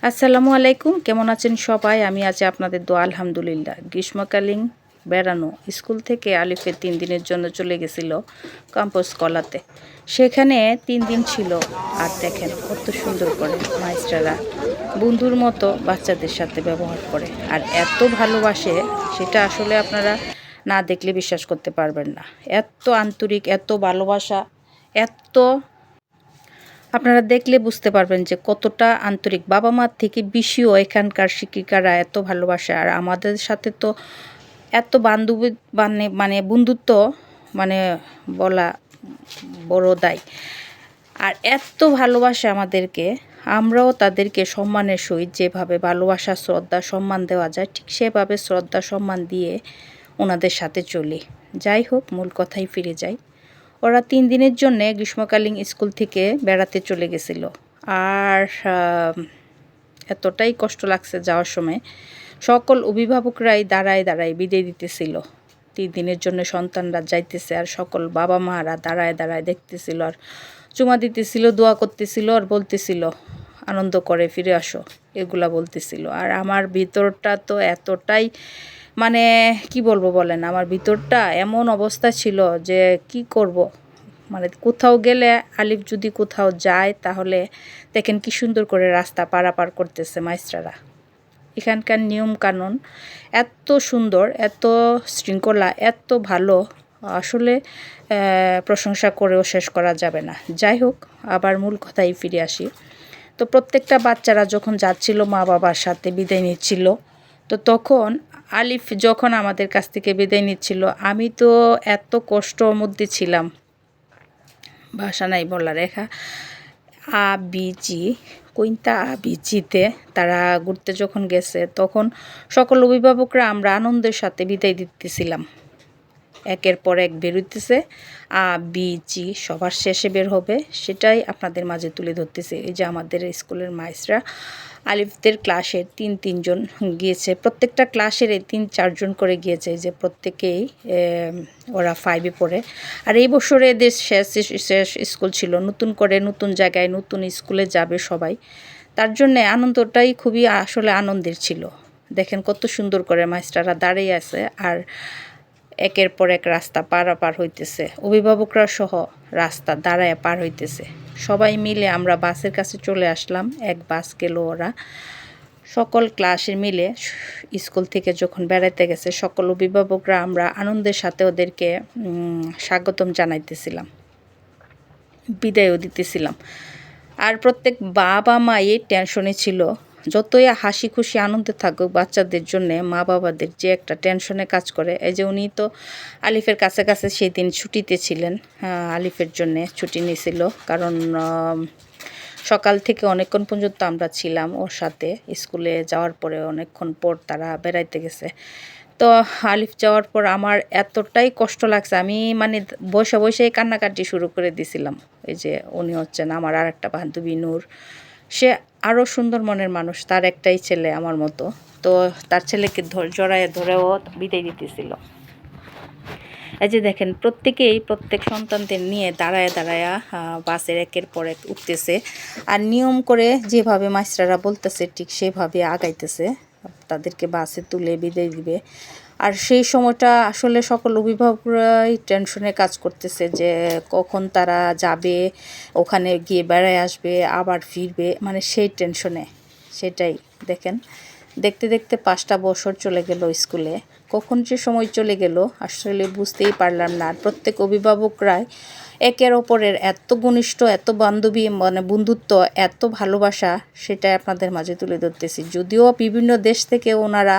আসসালামু আলাইকুম, কেমন আছেন সবাই? আমি আছি আপনাদের দোয়া আলহামদুলিল্লাহ। গ্রীষ্মকালীন বেড়ানো স্কুল থেকে আলিফের 3 দিনের জন্য চলে গেছিল ক্যাম্পাস কলাতে। সেখানে 3 দিন ছিল। আর দেখেন কত সুন্দর করে মাস্টাররা বন্ধুর মতো বাচ্চাদের সাথে ব্যবহার করে আর এত ভালোবাসে, সেটা আসলে আপনারা না দেখলে বিশ্বাস করতে পারবেন না। এত আন্তরিক, এত ভালোবাসা, এত আপনারা দেখলে বুঝতে পারবেন যে কতটা আন্তরিক। বাবা মার থেকে বেশিও এখানকার শিক্ষিকারা এত ভালোবাসে। আর আমাদের সাথে তো এত বান্ধবী মানে বন্ধুত্ব মানে বলা বড় দায়। আর এত ভালোবাসে আমাদেরকে, আমরাও তাদেরকে সম্মানের সহিত যেভাবে ভালোবাসা, শ্রদ্ধা, সম্মান দেওয়া যায় ঠিক সেভাবে শ্রদ্ধা সম্মান দিয়ে ওনাদের সাথে চলি। যাই হোক, মূল কথায় ফিরে যাই। ওরা 3 দিনের জন্যে গ্রীষ্মকালীন স্কুল থেকে বেড়াতে চলে গেছিল। আর এতটাই কষ্ট লাগছে যাওয়ার সময়। সকল অভিভাবকরাই দাঁড়ায় দাঁড়ায় বিদায় দিতেছিল। 3 দিনের জন্য সন্তানরা যাইতেছে আর সকল বাবা মারা দাঁড়ায় দাঁড়ায় দেখতেছিল আর চুমা দিতেছিল, দোয়া করতেছিল আর বলতেছিল আনন্দ করে ফিরে আসো, এগুলা বলতেছিল। আর আমার ভিতরটা তো এতটাই মানে কি বলবো বলেন, আমার ভিতরটা এমন অবস্থা ছিল যে কি করব। মানে কোথাও গেলে আলিফ যদি কোথাও যায় তাহলে দেখেন কি সুন্দর করে রাস্তা পারাপার করতেছে মাইস্ট্রারা। এখানকার নিয়ম কানুন এত সুন্দর, এত শৃঙ্খলা, এত ভালো, আসলে প্রশংসা করেও শেষ করা যাবে না। যাই হোক, আবার মূল কথায় ফিরে আসি। তো প্রত্যেকটা বাচ্চারা যখন যাচ্ছিল মা বাবার সাথে বিদায় নিচ্ছিল, তো তখন আলিফ যখন আমাদের কাছ থেকে বিদায় নিচ্ছিল, আমি তো এত কষ্টর মধ্যে ছিলাম, ভাষা নাই বলার। রেখা আবিজি কইন্তা আবিজিতে তারা ঘুরতে যখন গেছে তখন সকল অভিভাবকরা আমরা আনন্দের সাথে বিদায় দিতেছিলাম। একের পর এক বেরোইতেছে, বিজি সবার শেষে বের হবে, সেটাই আপনাদের মাঝে তুলে ধরতেছে। এই যে আমাদের স্কুলের মাইস্টরা আলিফদের ক্লাসের 3-3 জন গিয়েছে, প্রত্যেকটা ক্লাসের 3-4 জন করে গিয়েছে, যে প্রত্যেকেই ওরা 5-এ পড়ে। আর এই বছরে এদের শেষ স্কুল ছিল, নতুন করে নতুন জায়গায় নতুন স্কুলে যাবে সবাই। তার জন্যে আনন্দটাই খুবই আসলে আনন্দের ছিল। দেখেন কত সুন্দর করে মাস্টাররা দাঁড়িয়ে আছে আর একের পর এক রাস্তা পারাপার হইতেছে, অভিভাবকরা সহ রাস্তা দাঁড়ায় পার হইতেছে। সবাই মিলে আমরা বাসের কাছে চলে আসলাম। এক বাস গেল, ওরা সকল ক্লাসের মিলে স্কুল থেকে যখন বেড়াতে গেছে সকল অভিভাবকরা আমরা আনন্দের সাথে ওদেরকে স্বাগতম জানাইতেছিলাম, বিদায়ও দিতেছিলাম। আর প্রত্যেক বাবা মা এই টেনশনে ছিল, যতই হাসি খুশি আনন্দে থাকুক বাচ্চাদের জন্যে মা বাবাদের যে একটা টেনশনে কাজ করে। এই যে উনি তো আলিফের কাছে কাছে সেই দিন ছুটিতে ছিলেন, আলিফের জন্যে ছুটি নিয়েছিল, কারণ সকাল থেকে অনেকক্ষণ পর্যন্ত আমরা ছিলাম ওর সাথে। স্কুলে যাওয়ার পরে অনেকক্ষণ পর তারা বেড়াইতে গেছে। তো আলিফ যাওয়ার পর আমার এতটাই কষ্ট লাগছে, আমি মানে বসে বসেই কান্নাকাটি শুরু করে দিয়েছিলাম। এই যে উনি হচ্ছেন আমার আর একটা বান্ধবী নূর, সে আরও সুন্দর মনের মানুষ, তার একটাই ছেলে আমার মতো। তো তার ছেলেকে জড়ায় ধরেও বিদায় দিতেছিল। এই যে দেখেন প্রত্যেকেই প্রত্যেক সন্তানদের নিয়ে দাঁড়ায় দাঁড়ায় বাসের একের পর এক উঠতেছে আর নিয়ম করে যেভাবে মাস্টাররা বলতেছে ঠিক সেভাবে আগাইতেছে, তাদেরকে বাসে তুলে বিদায় দিবে। আর সেই সময়টা আসলে সকল অভিভাবকরাই টেনশনে কাজ করতেছে যে কখন তারা যাবে, ওখানে গিয়ে বেড়ায় আসবে, আবার ফিরবে, মানে সেই টেনশনে। সেটাই দেখেন, দেখতে দেখতে 5টা বছর চলে গেল স্কুলে। কখন যে সময় চলে গেল আসলে বুঝতেই পারলাম না। আর প্রত্যেক অভিভাবকরাই একের ওপরের এত ঘনিষ্ঠ, এত বান্ধবী মানে বন্ধুত্ব, এত ভালোবাসা, সেটাই আপনাদের মাঝে তুলে ধরতেছি। যদিও বিভিন্ন দেশ থেকে ওনারা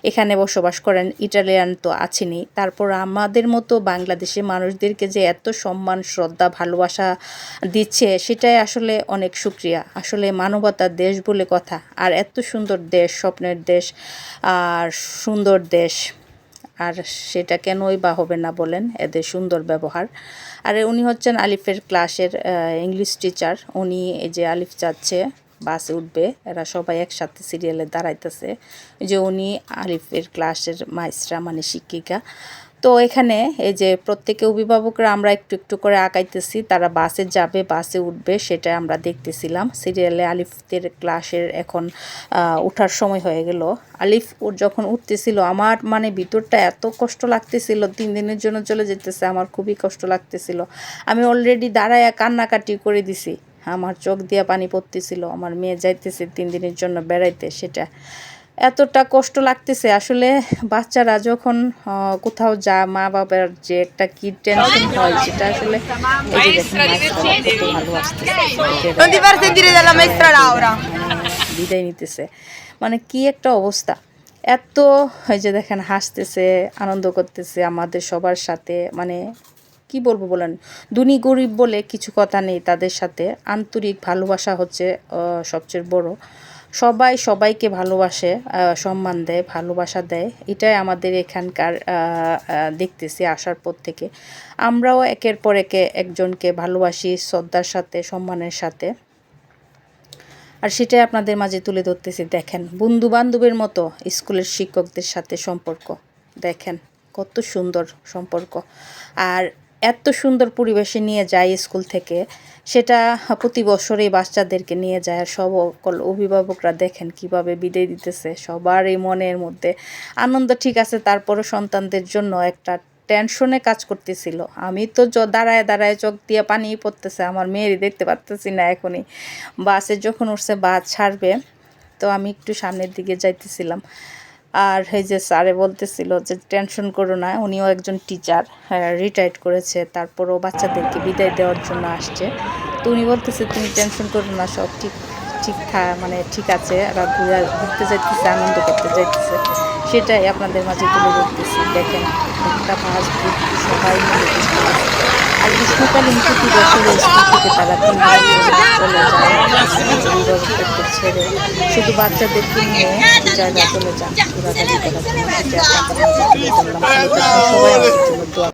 এখানে বসবাস করেন, ইটালিয়ান তো আছেনই, তারপর আমাদের মতো বাংলাদেশি মানুষদেরকে যে এত সম্মান, শ্রদ্ধা, ভালোবাসা দিচ্ছে, সেটাই আসলে অনেক শুকরিয়া। আসলে মানবতার দেশ বলে কথা। আর এত সুন্দর দেশ, স্বপ্নের দেশ আর সুন্দর দেশ, আর সেটা কেনই বা হবে না বলেন, এদের সুন্দর ব্যবহার। আর উনি হচ্ছেন আলিফের ক্লাসের ইংলিশ টিচার। উনি এই যে আলিফ যাচ্ছে বাসে উঠবে, এরা সবাই একসাথে সিরিয়ালে দাঁড়াইতেছে। যে উনি আলিফের ক্লাসের মাস্টার মানে শিক্ষিকা। তো তো এখানে এই যে প্রত্যেকে অভিভাবকরা আমরা একটু একটু করে আঁকাইতেছি, তারা বাসে যাবে, বাসে উঠবে, সেটা আমরা দেখতেছিলাম। সিরিয়ালে আলিফদের ক্লাসের এখন ওঠার সময় হয়ে গেল। আলিফ ওর যখন উঠতেছিল আমার মানে ভিতরটা এত কষ্ট লাগতেছিল, 3 দিনের জন্য চলে যেতেছে, আমার খুবই কষ্ট লাগতেছিল। আমি অলরেডি দাঁড়ায় কান্নাকাটি করে দিছি, আমার চোখ দিয়া পানি পড়তেছিল। আমার মেয়ে যাইতেছে 3 দিনের জন্য বেড়াইতে, সেটা এতটা কষ্ট লাগতেছে। আসলে বাচ্চারা যখন কোথাও যা, মা বাবার যে একটা কি টেনশন হয়, সেটা আসলে এই যে দেখুন কত ভালো বিদায় নিতেছে, মানে কি একটা অবস্থা। এত এই যে দেখেন হাসতেছে, আনন্দ করতেছে আমাদের সবার সাথে, মানে কি বলবো বলেন, ধনী গরিব বলে কিছু কথা নেই তাদের সাথে। আন্তরিক ভালোবাসা হচ্ছে সবচেয়ে বড়। সবাই সবাইকে ভালোবাসে, সম্মান দেয়, ভালোবাসা দেয়। এটাই আমাদের এখানকার দেখতেছি আসার পর থেকে। আমরাও একের পর একে একজনকে ভালোবাসি শ্রদ্ধার সাথে, সম্মানের সাথে। আর সেটাই আপনাদের মাঝে তুলে ধরতেছি। দেখেন বন্ধু বান্ধবের মতো স্কুলের শিক্ষকদের সাথে সম্পর্ক, দেখেন কত সুন্দর সম্পর্ক। আর এত সুন্দর পরিবেশে নিয়ে যায় স্কুল থেকে, সেটা প্রতি বছরই বাচ্চাদেরকে নিয়ে যায়। আর সকল অভিভাবকরা দেখেন কিভাবে বিদায় দিতেছে, সবার এই মনের মধ্যে আনন্দ ঠিক আছে, তারপরে সন্তানদের জন্য একটা টেনশনে কাজ করতেছিল। আমি তো দাঁড়ায় দাঁড়ায় চোখ দিয়ে পানি পড়তেছে, আমার মেয়েরই দেখতে পারতেছি না। এখনই বাসে যখন উঠছে, বাস ছাড়বে, তো আমি একটু সামনের দিকে যাইতেছিলাম। আর এই যে স্যারে বলতেছিল যে টেনশন করো না, উনিও একজন টিচার, রিটায়ার্ড করেছে, তারপরও বাচ্চাদেরকে বিদায় দেওয়ার জন্য আসছে। তো উনি বলতেছে তুমি টেনশন করো না, সব মানে ঠিক আছে। এরা ঘুরতে যাইতেছে, আনন্দ করতে যাইতেছে, সেটাই আপনাদের মাঝে তুলে ধরতেছি। দেখেন একটা বাস ভর্তি সবাই মিলে বসে আছে। আর গ্রীষ্মকালীন প্রতি বছরের স্কুল থেকে তারা 3 দিন চলে যায় অভিভাবকদেরকে ছেড়ে, শুধু বাচ্চাদেরকে নিয়ে টিচাররা চলে যান ঘোরাঘুরি করার জন্য। সেটা আপনাদের মাঝে তুলে ধরলাম। সবাই আমাদের জন্য দোয়া